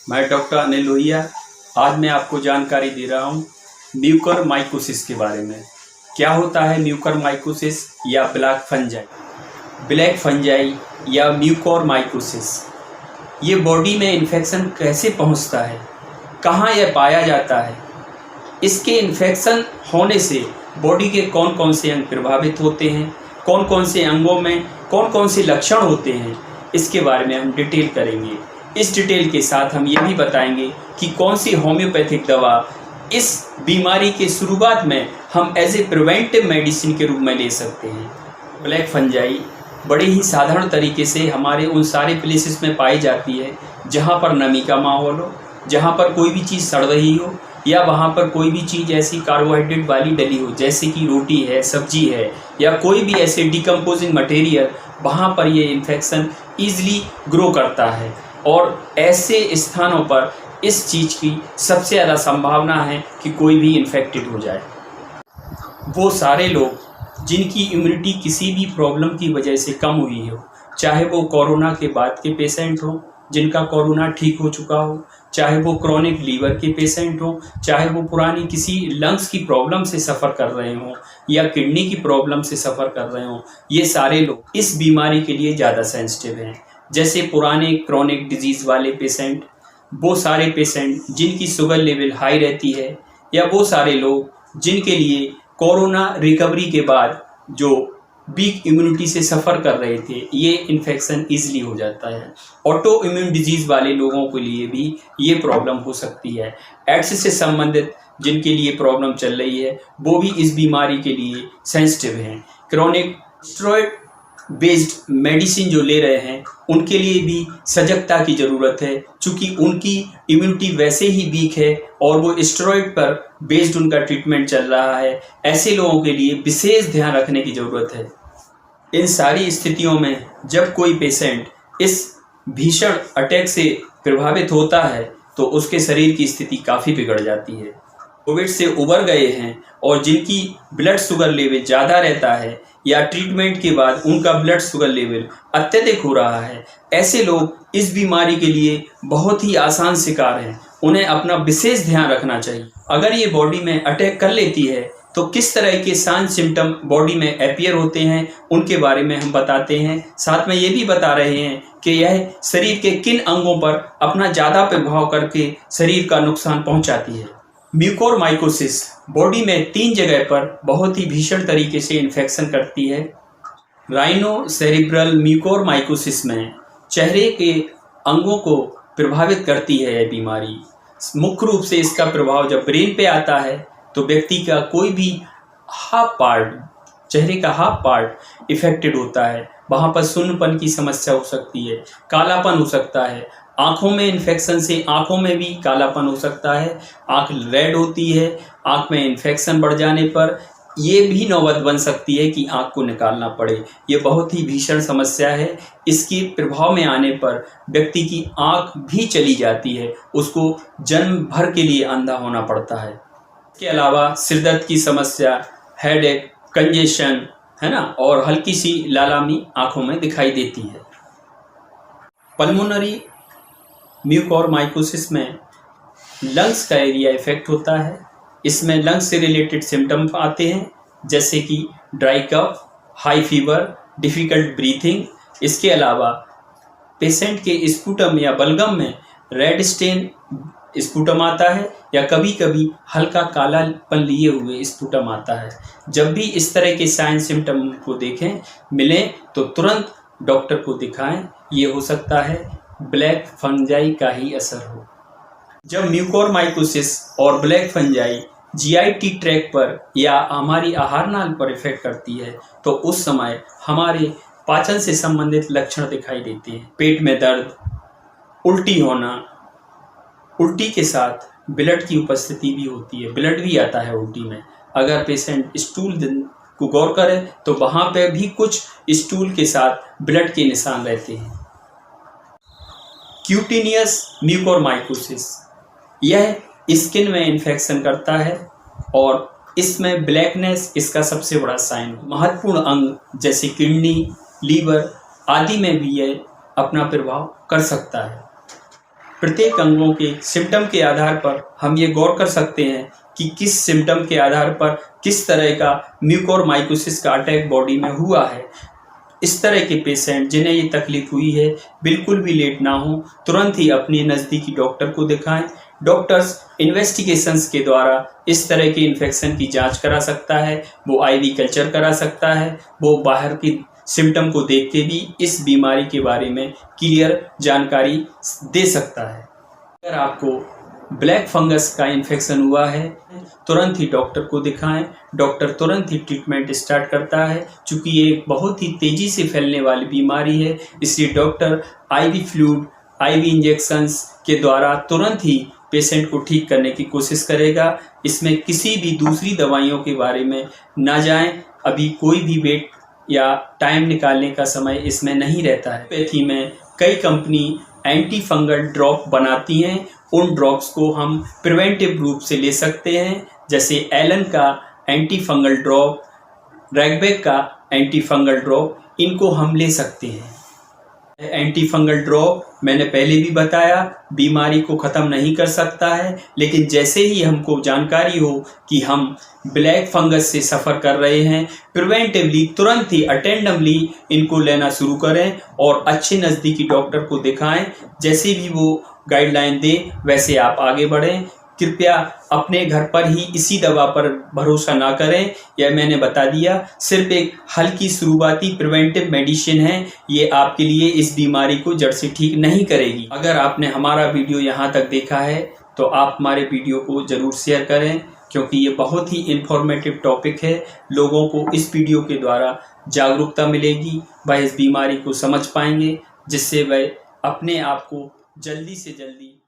मैं डॉक्टर अनिल लोहिया। आज मैं आपको जानकारी दे रहा हूँ म्यूकरमाइकोसिस के बारे में। क्या होता है म्यूकरमाइकोसिस या ब्लैक फंजाई या म्यूकोरमाइकोसिस? ये बॉडी में इन्फेक्शन कैसे पहुँचता है, कहाँ यह पाया जाता है, इसके इन्फेक्शन होने से बॉडी के कौन कौन से अंग प्रभावित होते हैं, कौन कौन से अंगों में कौन कौन से लक्षण होते हैं, इसके बारे में हम डिटेल करेंगे। इस डिटेल के साथ हम ये भी बताएंगे कि कौन सी होम्योपैथिक दवा इस बीमारी के शुरुआत में हम एज ए प्रिवेंटिव मेडिसिन के रूप में ले सकते हैं। ब्लैक फंजाई बड़े ही साधारण तरीके से हमारे उन सारे प्लेसेस में पाई जाती है जहाँ पर नमी का माहौल हो, जहाँ पर कोई भी चीज़ सड़ रही हो या वहाँ पर कोई भी चीज़ ऐसी कार्बोहाइड्रेट वाली डली हो, जैसे कि रोटी है, सब्जी है या कोई भी ऐसे डिकम्पोजिंग मटेरियल, वहाँ पर ये इन्फेक्शन ईजिली ग्रो करता है। और ऐसे स्थानों पर इस चीज़ की सबसे ज़्यादा संभावना है कि कोई भी इन्फेक्टेड हो जाए। वो सारे लोग जिनकी इम्यूनिटी किसी भी प्रॉब्लम की वजह से कम हुई हो, चाहे वो कोरोना के बाद के पेशेंट हो जिनका कोरोना ठीक हो चुका हो, चाहे वो क्रॉनिक लीवर के पेशेंट हो, चाहे वो पुरानी किसी लंग्स की प्रॉब्लम से सफ़र कर रहे हों या किडनी की प्रॉब्लम से सफ़र कर रहे हों, ये सारे लोग इस बीमारी के लिए ज़्यादा सेंसिटिव हैं। जैसे पुराने क्रॉनिक डिजीज़ वाले पेशेंट, वो सारे पेशेंट जिनकी शुगर लेवल हाई रहती है, या वो सारे लोग जिनके लिए कोरोना रिकवरी के बाद जो वीक इम्यूनिटी से सफ़र कर रहे थे, ये इन्फेक्शन ईजिली हो जाता है। ऑटो इम्यून डिजीज़ वाले लोगों के लिए भी ये प्रॉब्लम हो सकती है। एड्स से संबंधित जिनके लिए प्रॉब्लम चल रही है, वो भी इस बीमारी के लिए सेंसिटिव हैं। क्रॉनिक स्टेरॉयड बेस्ड मेडिसिन जो ले रहे हैं, उनके लिए भी सजगता की ज़रूरत है, क्योंकि उनकी इम्यूनिटी वैसे ही वीक है और वो स्टेरॉयड पर बेस्ड उनका ट्रीटमेंट चल रहा है। ऐसे लोगों के लिए विशेष ध्यान रखने की ज़रूरत है। इन सारी स्थितियों में जब कोई पेशेंट इस भीषण अटैक से प्रभावित होता है तो उसके शरीर की स्थिति काफ़ी बिगड़ जाती है। कोविड से उबर गए हैं और जिनकी ब्लड शुगर लेवल ज़्यादा रहता है या ट्रीटमेंट के बाद उनका ब्लड शुगर लेवल अत्यधिक हो रहा है, ऐसे लोग इस बीमारी के लिए बहुत ही आसान शिकार हैं। उन्हें अपना विशेष ध्यान रखना चाहिए। अगर ये बॉडी में अटैक कर लेती है तो किस तरह के साइन सिम्टम बॉडी में अपीयर होते हैं, उनके बारे में हम बताते हैं। साथ में ये भी बता रहे हैं कि यह शरीर के किन अंगों पर अपना ज़्यादा प्रभाव करके शरीर का नुकसान पहुँचाती है। म्यूकोरमाइकोसिस बॉडी में 3 जगह पर बहुत ही भीषण तरीके से इन्फेक्शन करती है। राइनोसेरिब्रल म्यूकोरमाइकोसिस में चेहरे के अंगों को प्रभावित करती है यह बीमारी। मुख्य रूप से इसका प्रभाव जब ब्रेन पे आता है तो व्यक्ति का कोई भी चेहरे का हाफ पार्ट इफेक्टेड होता है। वहाँ पर शून्यपन की समस्या हो सकती है, कालापन हो सकता है, आँखों में इन्फेक्शन से आँखों में भी कालापन हो सकता है, आँख रेड होती है, आँख में इन्फेक्शन बढ़ जाने पर ये भी नौबत बन सकती है कि आँख को निकालना पड़े। ये बहुत ही भीषण समस्या है। इसके प्रभाव में आने पर व्यक्ति की आँख भी चली जाती है, उसको जन्म भर के लिए अंधा होना पड़ता है। इसके अलावा सिरदर्द की समस्या, हेडेक, कंजेशन है ना, और हल्की सी लालामी आँखों में दिखाई देती है। पल्मोनरी म्यूकोरमाइकोसिस में लंग्स का एरिया इफेक्ट होता है। इसमें लंग्स से रिलेटेड सिम्टम आते हैं, जैसे कि dry cough, high fever, difficult breathing. इसके अलावा पेशेंट के स्पूटम या बलगम में रेड स्टेन स्पूटम आता है या कभी कभी हल्का कालापन लिए हुए स्पूटम आता है। जब भी इस तरह के साइन सिम्टम को देखें मिलें तो तुरंत डॉक्टर को दिखाएं। ये हो सकता है ब्लैक फंजाई का ही असर हो। जब म्यूकोरमाइकोसिस और ब्लैक फंजाई जीआईटी ट्रैक पर या हमारी आहार नाल पर इफेक्ट करती है तो उस समय हमारे पाचन से संबंधित लक्षण दिखाई देते हैं। पेट में दर्द, उल्टी होना, उल्टी के साथ ब्लड की उपस्थिति भी होती है, ब्लड भी आता है उल्टी में। अगर पेशेंट स्टूल को गौर करे तो वहाँ पे भी कुछ स्टूल के साथ ब्लड के निशान रहते हैं। क्यूटेनियस म्यूकोरमाइकोसिस, यह स्किन में इन्फेक्शन करता है और इसमें ब्लैकनेस इसका सबसे बड़ा साइन। महत्वपूर्ण अंग जैसे किडनी, लीवर आदि में भी यह अपना प्रभाव कर सकता है। प्रत्येक अंगों के सिम्टम के आधार पर हम ये गौर कर सकते हैं कि किस सिम्टम के आधार पर किस तरह का म्यूकोरमाइकोसिस का अटैक बॉडी में हुआ है। इस तरह के पेशेंट जिन्हें ये तकलीफ हुई है बिल्कुल भी लेट ना हो, तुरंत ही अपने नज़दीकी डॉक्टर को दिखाएं। डॉक्टर्स इन्वेस्टिगेशंस के द्वारा इस तरह के इन्फेक्शन की जांच करा सकता है, वो आईवी कल्चर करा सकता है, वो बाहर की सिम्टम को देख के भी इस बीमारी के बारे में क्लियर जानकारी दे सकता है। अगर आपको ब्लैक फंगस का इन्फेक्शन हुआ है तुरंत ही डॉक्टर को दिखाएं। डॉक्टर तुरंत ही ट्रीटमेंट स्टार्ट करता है। चूँकि ये एक बहुत ही तेज़ी से फैलने वाली बीमारी है, इसलिए doctor IV fluid, IV injections के द्वारा तुरंत ही पेशेंट को ठीक करने की कोशिश करेगा। इसमें किसी भी दूसरी दवाइयों के बारे में ना जाएं। अभी कोई भी वेट या टाइम निकालने का समय इसमें नहीं रहता है। एलोपैथी में कई कंपनी एंटी फंगल ड्रॉप बनाती हैं। उन ड्रॉप्स को हम प्रिवेंटिव रूप से ले सकते हैं, जैसे एलन का एंटी फंगल ड्रॉप, रैगबैक का एंटी फंगल ड्रॉप, इनको हम ले सकते हैं। एंटी फंगल ड्रॉप मैंने पहले भी बताया बीमारी को ख़त्म नहीं कर सकता है, लेकिन जैसे ही हमको जानकारी हो कि हम ब्लैक फंगस से सफ़र कर रहे हैं, प्रिवेंटिवली तुरंत ही अटेंडमली इनको लेना शुरू करें और अच्छे नज़दीकी डॉक्टर को दिखाएं। जैसे भी वो गाइडलाइन दे वैसे आप आगे बढ़ें। कृपया अपने घर पर ही इसी दवा पर भरोसा ना करें। यह मैंने बता दिया, सिर्फ एक हल्की शुरुआती प्रिवेंटिव मेडिसिन है। ये आपके लिए इस बीमारी को जड़ से ठीक नहीं करेगी। अगर आपने हमारा वीडियो यहाँ तक देखा है तो आप हमारे वीडियो को ज़रूर शेयर करें, क्योंकि ये बहुत ही इन्फॉर्मेटिव टॉपिक है। लोगों को इस वीडियो के द्वारा जागरूकता मिलेगी, वह इस बीमारी को समझ पाएंगे, जिससे वह अपने आप को जल्दी से जल्दी